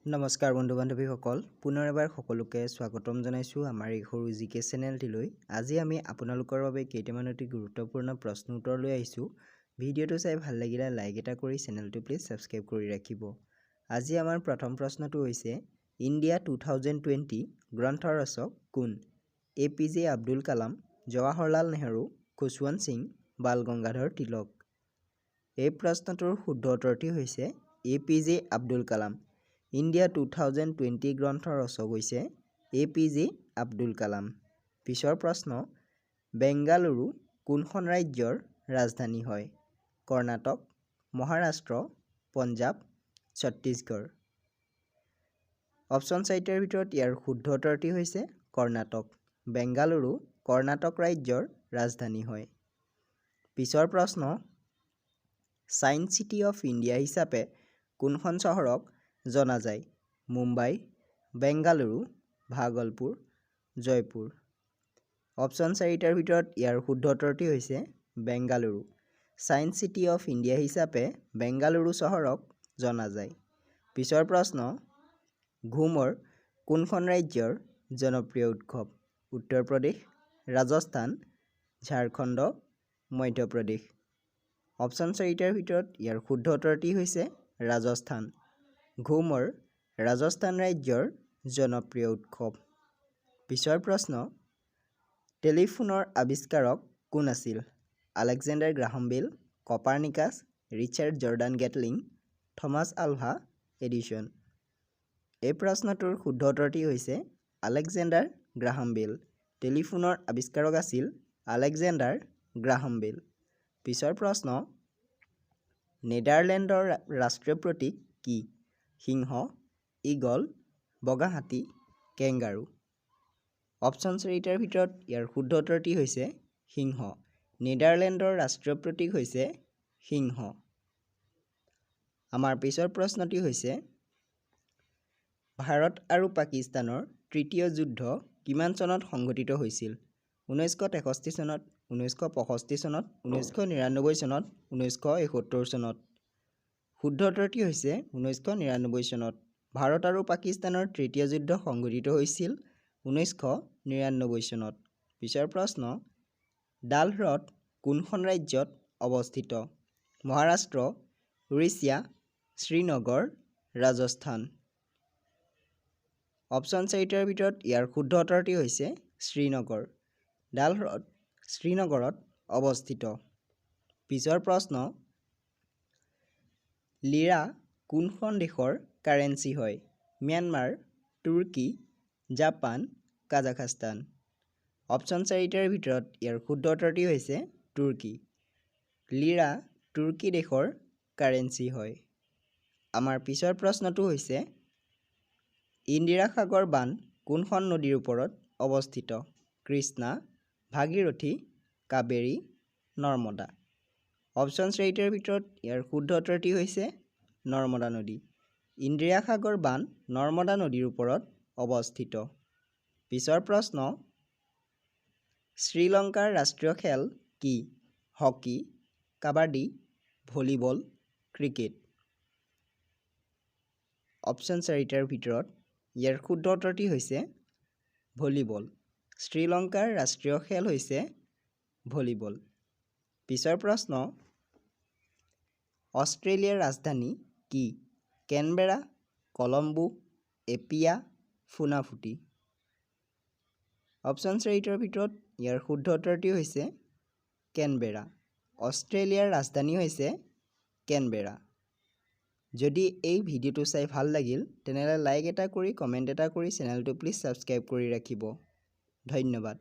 নমস্কাৰ বন্ধু বান্ধৱীসকল, পুনৰ এবাৰ সকলোকে স্বাগতম জনাইছোঁ আমাৰ এই সৰু জিকে চেনেলটিলৈ। আজি আমি আপোনালোকৰ বাবে কেইটামান অতি গুৰুত্বপূৰ্ণ প্ৰশ্ন উত্তৰ লৈ আহিছোঁ। ভিডিঅ'টো চাই ভাল লাগিলে লাইক এটা কৰি চেনেলটো প্লিজ ছাবস্ক্ৰাইব কৰি ৰাখিব। আজি আমাৰ প্ৰথম প্ৰশ্নটো হৈছে ইণ্ডিয়া 2020 গ্ৰন্থৰ ৰচক কোন? APJ আব্দুল কালাম, জৱাহৰলাল নেহৰু, খুশৱন্ত সিং, বাল গংগাধৰ তিলক। এই প্ৰশ্নটোৰ শুদ্ধ উত্তৰটি হৈছে APJ আব্দুল কালাম। ইণ্ডিয়া 2020 গ্ৰন্থৰ ৰচক হৈছে APJ আব্দুল কালাম। পিছৰ প্ৰশ্ন, বেংগালুৰু কোনখন ৰাজ্যৰ ৰাজধানী হয়? কৰ্ণাটক, মহাৰাষ্ট্ৰ, পঞ্জাৱ, ছত্তীশগড়। অপশ্যন 4টাৰ ভিতৰত ইয়াৰ শুদ্ধ উত্তৰটি হৈছে কৰ্ণাটক। বেংগালুৰু কৰ্ণাটক ৰাজ্যৰ ৰাজধানী হয়। পিছৰ প্ৰশ্ন, ছায়েন্স চিটি অফ ইণ্ডিয়া হিচাপে কোনখন চহৰক জনা যায়? মুম্বাই, বেংগালুৰু, ভাগলপুৰ, জয়পুৰ। অপশ্যন 4টাৰ ভিতৰত ইয়াৰ শুদ্ধ উত্তৰটি হৈছে Bengaluru. Science city of India হিচাপে বেংগালুৰু চহৰক জনা যায়। পিছৰ প্ৰশ্ন, ঘুমৰ কোনখন ৰাজ্যৰ জনপ্ৰিয় উৎসৱ? উত্তৰ প্ৰদেশ, ৰাজস্থান, ঝাৰখণ্ড, মধ্যপ্ৰদেশ। অপশ্যন 4টাৰ ভিতৰত ইয়াৰ শুদ্ধ উত্তৰটি হৈছে ৰাজস্থান। ঘুমৰ ৰাজস্থান ৰাজ্যৰ জনপ্ৰিয় উৎসৱ। পিছৰ প্ৰশ্ন, টেলিফোনৰ আৱিষ্কাৰক কোন আছিল? Alexander Graham Bell, Copernicus, Richard Jordan Gatling, Thomas Alva Edison. এই প্ৰশ্নটোৰ শুদ্ধ উত্তৰটি হৈছে আলেকজেণ্ডাৰ গ্ৰাহাম বেল। টেলিফোনৰ আৱিষ্কাৰক আছিল আলেকজেণ্ডাৰ গ্ৰাহাম বেল। পিছৰ প্ৰশ্ন, নেদাৰলেণ্ডৰ ৰাষ্ট্ৰীয় প্ৰতীক কি? সিংহ, ঈগল, বগা হাতী, কেংগাৰু। অপশ্যন 4টাৰ ভিতৰত ইয়াৰ শুদ্ধ উত্তৰটি হৈছে সিংহ। নেদাৰলেণ্ডৰ ৰাষ্ট্ৰীয় প্ৰতীক হৈছে সিংহ। আমাৰ পিছৰ প্ৰশ্নটি হৈছে ভাৰত আৰু পাকিস্তানৰ তৃতীয় যুদ্ধ কিমান চনত সংঘটিত হৈছিল? 1963 চনত, 1965 চনত, 1999 চনত, 1971 চনত। শুদ্ধ উত্তৰটি হৈছে 1999 চনত। ভাৰত আৰু পাকিস্তানৰ তৃতীয় যুদ্ধ সংঘটিত হৈছিল 1999 চনত। পিছৰ প্ৰশ্ন, ডাল হ্ৰদ কোনখন ৰাজ্যত অৱস্থিত? মহাৰাষ্ট্ৰ, উৰিষ্যা, শ্ৰীনগৰ, ৰাজস্থান। অপশ্যন 4টাৰ ভিতৰত ইয়াৰ শুদ্ধ উত্তৰটি হৈছে শ্ৰীনগৰ। ডাল হ্ৰদ শ্ৰীনগৰত অৱস্থিত। পিছৰ প্ৰশ্ন, লিৰা কোনখন দেশৰ কাৰেন্সি হয়? ম্যানমাৰ, তুৰ্কী, জাপান, কাজাখস্তান। অপশ্যন 4টাৰ ভিতৰত ইয়াৰ শুদ্ধ উত্তৰটি হৈছে তুৰ্কী। লিৰা তুৰ্কী দেশৰ কাৰেন্সি হয়। আমাৰ পিছৰ প্ৰশ্নটো হৈছে ইন্দিৰা সাগৰ বান্ধ কোনখন নদীৰ ওপৰত অৱস্থিত? কৃষ্ণা, ভাগীৰথী, কাবেৰী, নৰ্মদা। অপশ্যন 4টাৰ ভিতৰত ইয়াৰ শুদ্ধ উত্তৰটি হৈছে নৰ্মদা নদী। ইন্দিৰা সাগৰ বান্ধ নৰ্মদা নদীৰ ওপৰত অৱস্থিত। পিছৰ প্ৰশ্ন, শ্ৰীলংকাৰ ৰাষ্ট্ৰীয় খেল কি? Hockey, kabaddi, volleyball, cricket. Option 4টাৰ ভিতৰত ইয়াৰ শুদ্ধ উত্তৰটি হৈছে ভলীবল। শ্ৰীলংকাৰ ৰাষ্ট্ৰীয় খেল হৈছে ভলীবল। পিছৰ প্ৰশ্ন, অষ্ট্ৰেলিয়াৰ ৰাজধানী কি? Canberra, Colombo, Apia, Funafuti. Option 4টাৰ ভিতৰত ইয়াৰ শুদ্ধ উত্তৰটি হৈছে কেনবেৰা। অষ্ট্ৰেলিয়াৰ ৰাজধানী হৈছে কেনবেৰা। যদি এই ভিডিঅ'টো চাই ভাল লাগিল তেনেহ'লে লাইক এটা কৰি কমেণ্ট এটা কৰি চেনেলটো প্লিজ ছাবস্ক্ৰাইব কৰি ৰাখিব। ধন্যবাদ।